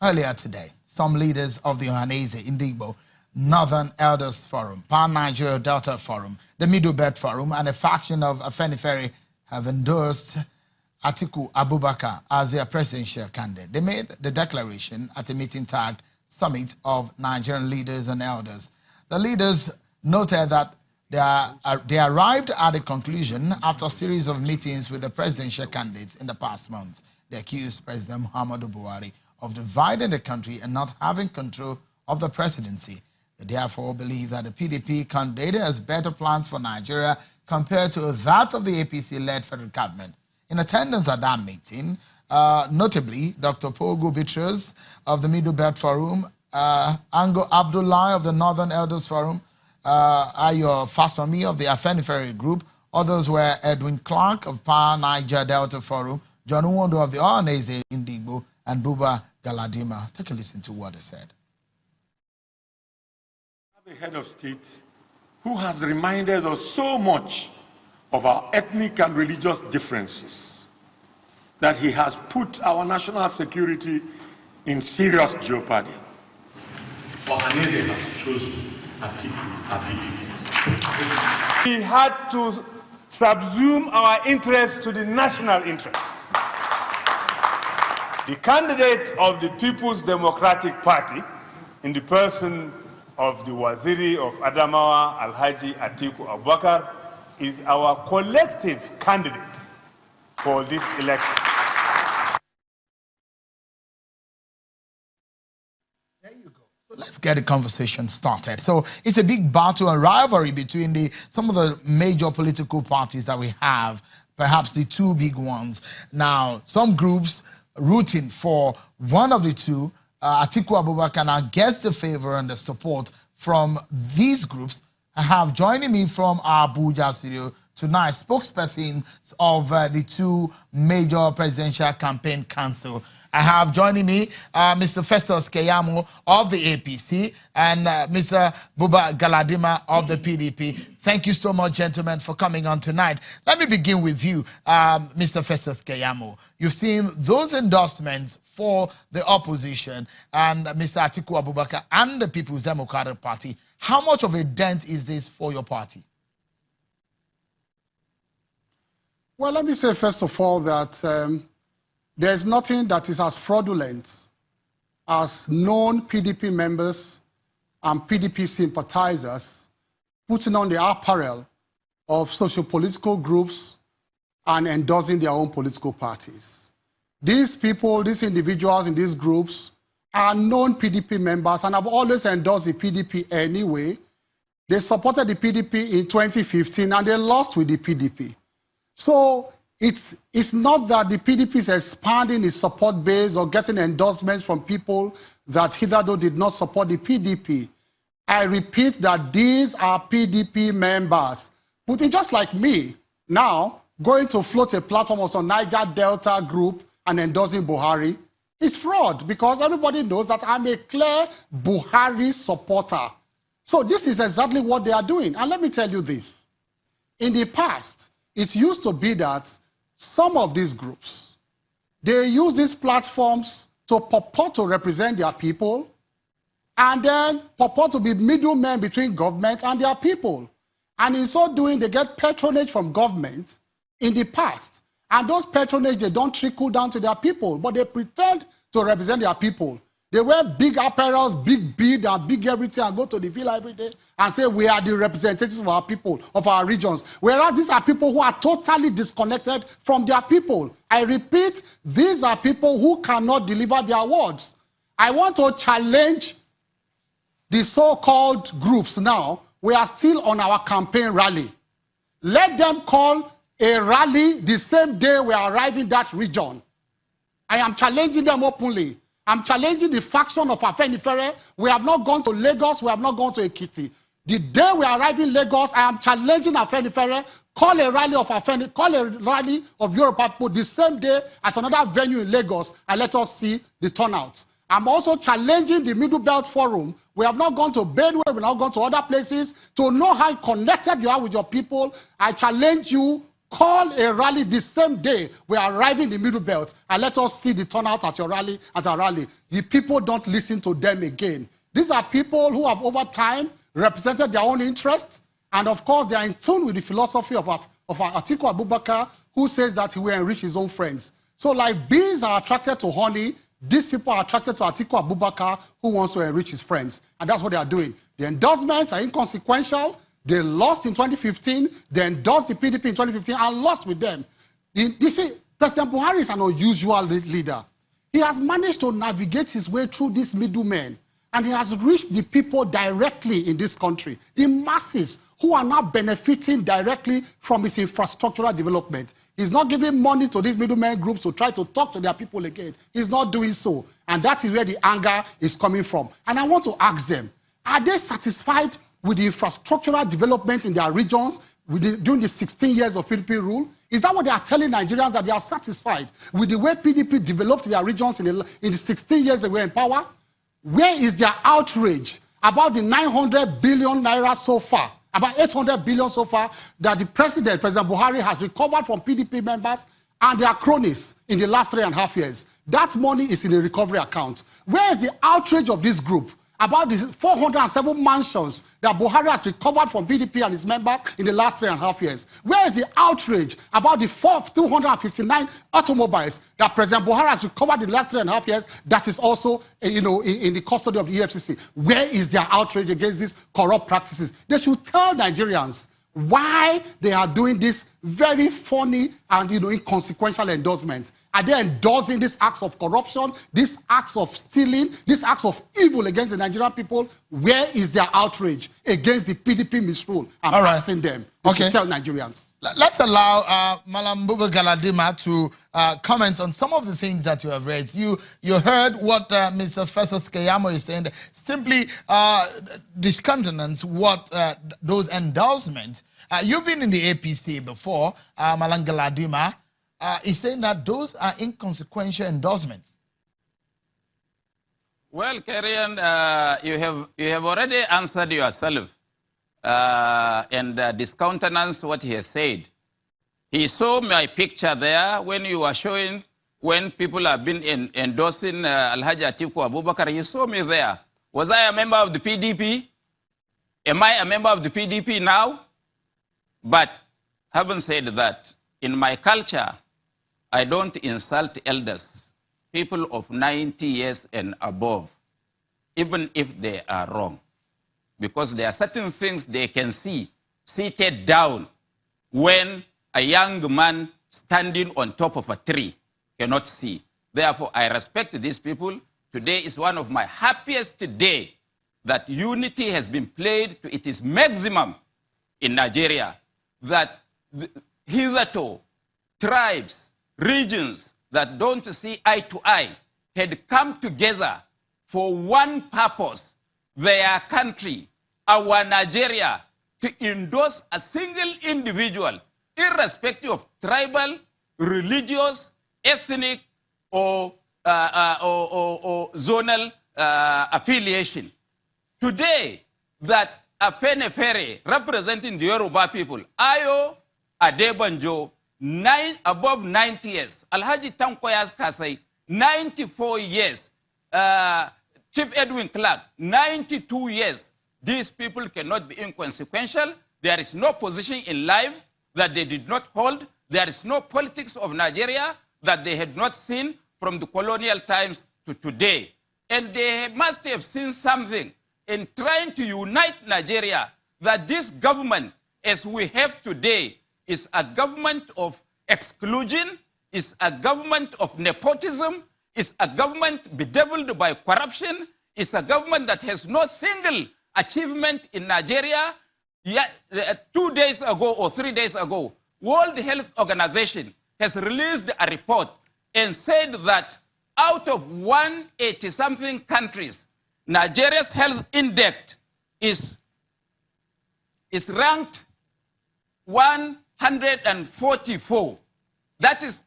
Earlier today, some leaders of the Ohanaeze Ndigbo Northern Elders Forum, Pan-Nigeria Delta Forum, the Middle Belt Forum, and a faction of Afenifere have endorsed Atiku Abubakar as their presidential candidate. They made the declaration at a meeting tagged Summit of Nigerian Leaders and Elders. The leaders noted that they arrived at a conclusion after a series of meetings with the presidential candidates in the past months. They accused President Muhammadu Buhari of dividing the country and not having control of the presidency. They therefore believe that the PDP candidate has better plans for Nigeria compared to that of the APC-led federal government. In attendance at that meeting, notably Dr. Pogu Bitrus of the Middle Belt Forum, Ango Abdullah of the Northern Elders Forum, Ayo Fasfami of the Afenifere Group. Others were Edwin Clark of Pan-Niger Delta Forum, John Uwondo of the Ohanaeze Ndigbo, and Buba Galadima. Take a listen to what they said. The head of state who has reminded us so much of our ethnic and religious differences, that he has put our national security in serious jeopardy. Ohanaeze has chosen Atiku Abubakar. We had to subsume our interest to the national interest. The candidate of the People's Democratic Party, in the person of the Waziri of Adamawa, Alhaji Atiku Abubakar, is our collective candidate for this election. There you go. So let's get the conversation started. So it's a big battle and rivalry between some of the major political parties that we have, perhaps the two big ones. Now, some groups rooting for one of the two, Atiku Abubakar, now gets the favor and the support from these groups. I have joining me from our Abuja studio tonight spokespersons of the two major presidential campaign council. I have joining me Mr. Festus Keyamo of the APC and Mr. Buba Galadima of the PDP. Thank you so much, gentlemen, for coming on tonight. Let me begin with you, Mr. Festus Keyamo. You've seen those endorsements for the opposition and Mr. Atiku Abubakar and the People's Democratic Party. How much of a dent is this for your party? Well, let me say first of all that there's nothing that is as fraudulent as known PDP members and PDP sympathizers putting on the apparel of socio-political groups and endorsing their own political parties. These people, these individuals in these groups are known PDP members and have always endorsed the PDP anyway. They supported the PDP in 2015 and they lost with the PDP. So it's not that the PDP is expanding its support base or getting endorsements from people that hitherto did not support the PDP. I repeat that these are PDP members, putting just like me now, going to float a platform of some Niger Delta group and endorsing Buhari. It's fraud because everybody knows that I'm a clear Buhari supporter. So this is exactly what they are doing. And let me tell you this. In the past, it used to be that some of these groups, they use these platforms to purport to represent their people and then purport to be middlemen between government and their people. And in so doing, they get patronage from government in the past. And those patronage, they don't trickle down to their people, but they pretend to represent their people. They wear big apparels, big beard, and big everything, and go to the villa every day and say, we are the representatives of our people, of our regions. Whereas these are people who are totally disconnected from their people. I repeat, these are people who cannot deliver their words. I want to challenge the so-called groups now. We are still on our campaign rally. Let them call a rally the same day we arrive in that region. I am challenging them openly. I'm challenging the faction of Afenifere. We have not gone to Lagos. We have not gone to Ekiti. The day we arrive in Lagos, I am challenging Afenifere. Call a rally of Afenifere, call a rally of Yoruba people the same day at another venue in Lagos, and let us see the turnout. I'm also challenging the Middle Belt Forum. We have not gone to Benue, we have not gone to other places to know how connected you are with your people. I challenge you call a rally the same day we are arriving in the Middle Belt and let us see the turnout at your rally, at our rally. The people don't listen to them again. These are people who have over time represented their own interests, and of course they are in tune with the philosophy of Atiku Abubakar, who says that he will enrich his own friends. So like bees are attracted to honey, these people are attracted to Atiku Abubakar, who wants to enrich his friends. And that's what they are doing. The endorsements are inconsequential. They lost in 2015. They endorsed the PDP in 2015 and lost with them. You see, President Buhari is an unusual leader. He has managed to navigate his way through these middlemen, and he has reached the people directly in this country, the masses who are now benefiting directly from his infrastructural development. He's not giving money to these middlemen groups to try to talk to their people again. He's not doing so. And that is where the anger is coming from. And I want to ask them, are they satisfied with the infrastructural development in their regions during the 16 years of PDP rule? Is that what they are telling Nigerians, that they are satisfied with the way PDP developed their regions in the 16 years they were in power? Where is their outrage about the 900 billion naira so far, about 800 billion so far, that the President Buhari, has recovered from PDP members and their cronies in the last 3.5 years? That money is in the recovery account. Where is the outrage of this group about the 407 mansions that Buhari has recovered from PDP and its members in the last 3.5 years? Where is the outrage about the 259 automobiles that President Buhari has recovered in the last 3.5 years that is also in the custody of the EFCC? Where is their outrage against these corrupt practices? They should tell Nigerians why they are doing this very funny and inconsequential endorsement. Are they endorsing these acts of corruption, these acts of stealing, these acts of evil against the Nigerian people? Where is their outrage against the PDP misrule? I'm asking them. They should tell Nigerians. Let's allow Malam Buba Galadima to comment on some of the things that you have raised. You heard what Mr. Festus Keyamo is saying. Simply discountenance what those endorsements. You've been in the APC before, Malam Galadima. Is saying that those are inconsequential endorsements. Well, Karian, you have already answered yourself and discountenance what he has said. He saw my picture there when you were showing when people have been endorsing Alhaji Atiku Abubakar. You saw me there. Was I a member of the PDP? Am I a member of the PDP now? But having said that, in my culture, I don't insult elders, people of 90 years and above, even if they are wrong. Because there are certain things they can see seated down when a young man standing on top of a tree cannot see. Therefore, I respect these people. Today is one of my happiest days that unity has been played to its maximum in Nigeria, that hitherto tribes, regions that don't see eye to eye had come together for one purpose, their country, our Nigeria, to endorse a single individual, irrespective of tribal, religious, ethnic, or zonal affiliation. Today, that Afenefere, representing the Yoruba people, Ayo Adebanjo, above 90 years. Alhaji Tankoyas Kasai, 94 years. Chief Edwin Clark, 92 years. These people cannot be inconsequential. There is no position in life that they did not hold. There is no politics of Nigeria that they had not seen from the colonial times to today. And they must have seen something in trying to unite Nigeria, that this government, as we have today, is a government of exclusion, is a government of nepotism, is a government bedeviled by corruption, is a government that has no single achievement in Nigeria. Yet, 2 days ago or 3 days ago, World Health Organization has released a report and said that out of 180-something countries, Nigeria's health index is ranked 144. That is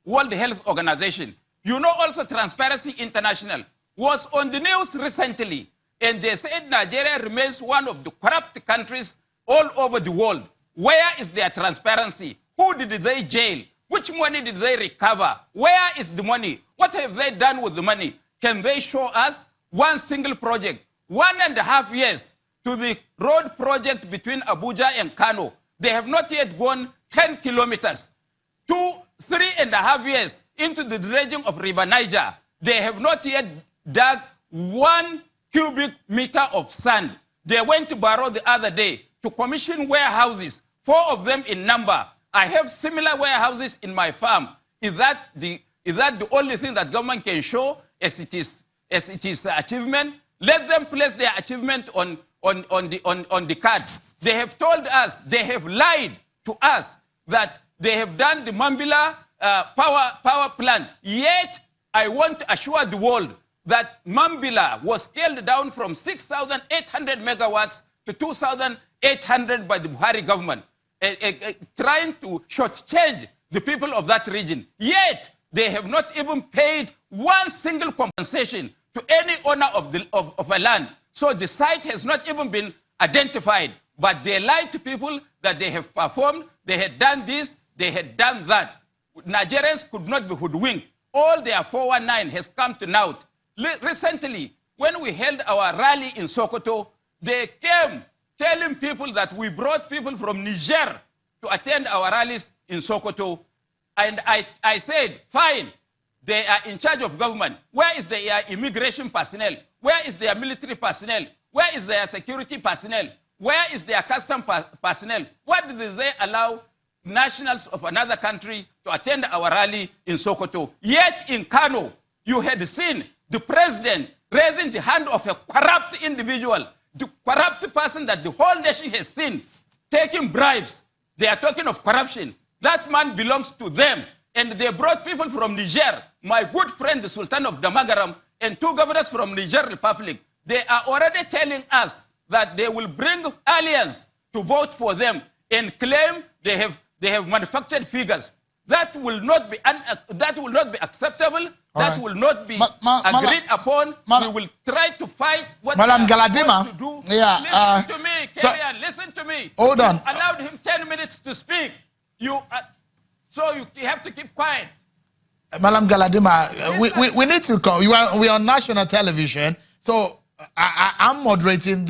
World Health Organization. You know also Transparency International was on the news recently, and they said Nigeria remains one of the corrupt countries all over the world. Where is their transparency? Who did they jail? Which money did they recover? Where is the money? What have they done with the money? Can they show us one single project? 1.5 years to the road project between Abuja and Kano. They have not yet gone 10 kilometers. 3.5 years into the dredging of River Niger. They have not yet dug 1 cubic meter of sand. They went to borrow the other day to commission warehouses, 4 of them in number. I have similar warehouses in my farm. Is that the only thing that government can show as it is achievement? Let them place their achievement on the cards. They have told us, they have lied to us that they have done the Mambila power plant. Yet, I want to assure the world that Mambila was scaled down from 6,800 megawatts to 2,800 by the Buhari government, trying to shortchange the people of that region. Yet, they have not even paid one single compensation to any owner of a land. So the site has not even been identified. But they lied to people that they have performed, they had done this, they had done that. Nigerians could not be hoodwinked. All their 419 has come to naught. Recently, when we held our rally in Sokoto, they came telling people that we brought people from Niger to attend our rallies in Sokoto. And I said, fine, they are in charge of government. Where is their immigration personnel? Where is their military personnel? Where is their security personnel? Where is their custom personnel? What did they allow nationals of another country to attend our rally in Sokoto? Yet in Kano, you had seen the president raising the hand of a corrupt individual, the corrupt person that the whole nation has seen, taking bribes. They are talking of corruption. That man belongs to them. And they brought people from Niger, my good friend, the Sultan of Damagaram, and 2 governors from Niger Republic. They are already telling us that they will bring aliens to vote for them and claim they have manufactured figures. That will not be acceptable. That will not be agreed upon. We will try to fight what Madam they Galadima, want to do. yeah, Listen to me, Kellyanne, listen to me. Hold on. You allowed him 10 minutes to speak. So you have to keep quiet. Madam Galadima, we need to come. We are on national television, so I'm moderating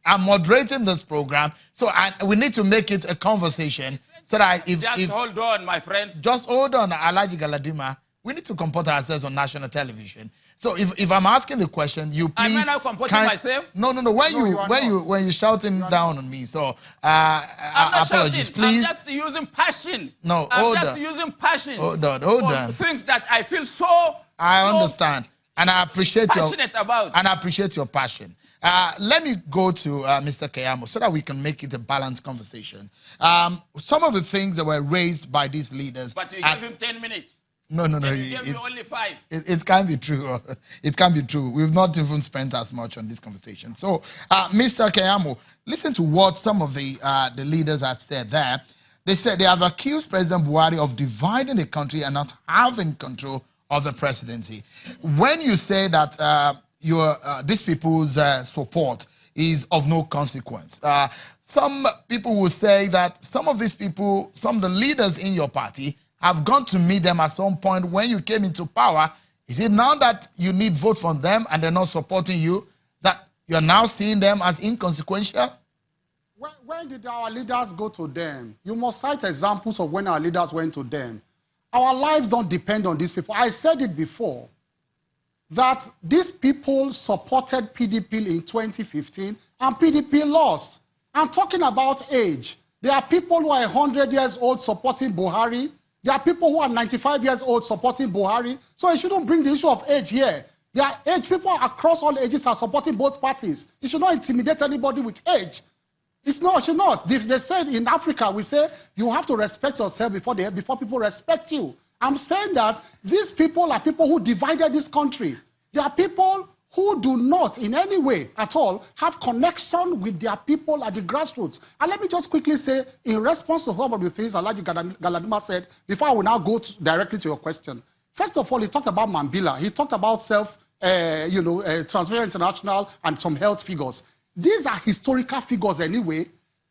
I'm moderating this program. So we need to make it a conversation so that if hold on, my friend. Just hold on, Alhaji Galadima. We need to comport ourselves on national television. So if I'm asking the question, you please. Am I now comporting myself? No. When you're shouting down on me, so apologies, please. I'm just using passion. No, I'm just using passion. Hold on. Things that I feel so. I understand, and I appreciate your passion. Let me go to Mr. Keyamo so that we can make it a balanced conversation. Some of the things that were raised by these leaders. But you give him 10 minutes. No. You gave me only 5. It can't be true. It can't be true. We've not even spent as much on this conversation. So, Mr. Keyamo, listen to what some of the leaders had said there. They said they have accused President Buhari of dividing the country and not having control of the presidency. When you say that these people's support is of no consequence, some people will say that some of these people, some of the leaders in your party, have gone to meet them at some point when you came into power. Is it now that you need vote from them and they're not supporting you, that you're now seeing them as inconsequential? When did our leaders go to them? You must cite examples of when our leaders went to them. Our lives don't depend on these people. I said it before, that these people supported PDP in 2015 and PDP lost. I'm talking about age. There are people who are 100 years old supporting Buhari. There are people who are 95 years old supporting Buhari. So you shouldn't bring the issue of age here. There are people across all ages are supporting both parties. You should not intimidate anybody with age. It should not. They said in Africa, we say you have to respect yourself before people respect you. I'm saying that these people are people who divided this country. There are people who do not in any way at all have connection with their people at the grassroots. And let me just quickly say, in response to some of the things Alhaji Galadima said, before I will now go directly to your question. First of all, he talked about Mambila. He talked about Transparency International and some health figures. These are historical figures anyway.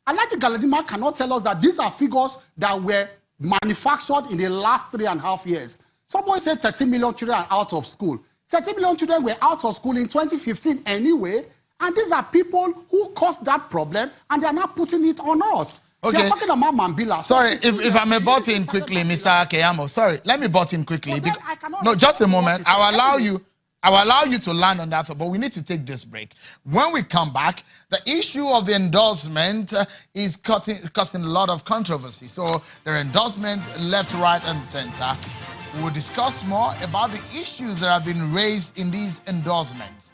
Alhaji Galadima cannot tell us that these are figures that were manufactured in the last 3.5 years. Someone said 30 million children are out of school. 30 million children were out of school in 2015 anyway, and these are people who caused that problem, and they are not putting it on us. Okay. They are talking about Mambila. Sorry, if I may butt in quickly, Mr. Keyamo. Sorry, let me butt in quickly. No, just a moment. I will allow you to land on that, but we need to take this break. When we come back, the issue of the endorsement is causing a lot of controversy. So there are endorsements left, right, and center. We will discuss more about the issues that have been raised in these endorsements.